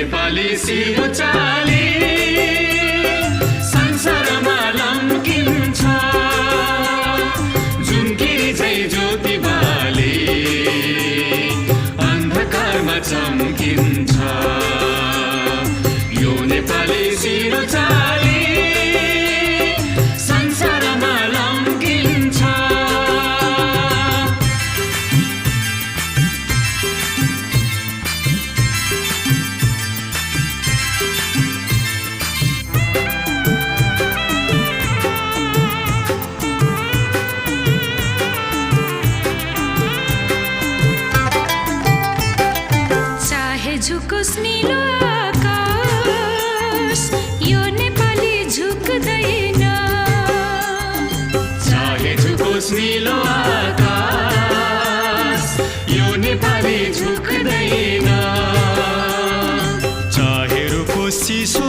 नेपाली सिरुचाली संसारमा लम्किन्छ जुनकिरी झै ज्योति बाले अन्धकारमा चम्किन्छ यो नेपाली सिरुचाली संसारमा लम्किन्छ झुकोस् नीलो आकाश यो नेपाली झुक्दैन चाहे झुकोस् नीलो आकाश यो नेपाली झुक्दैन चाहे रुखोस् चिसो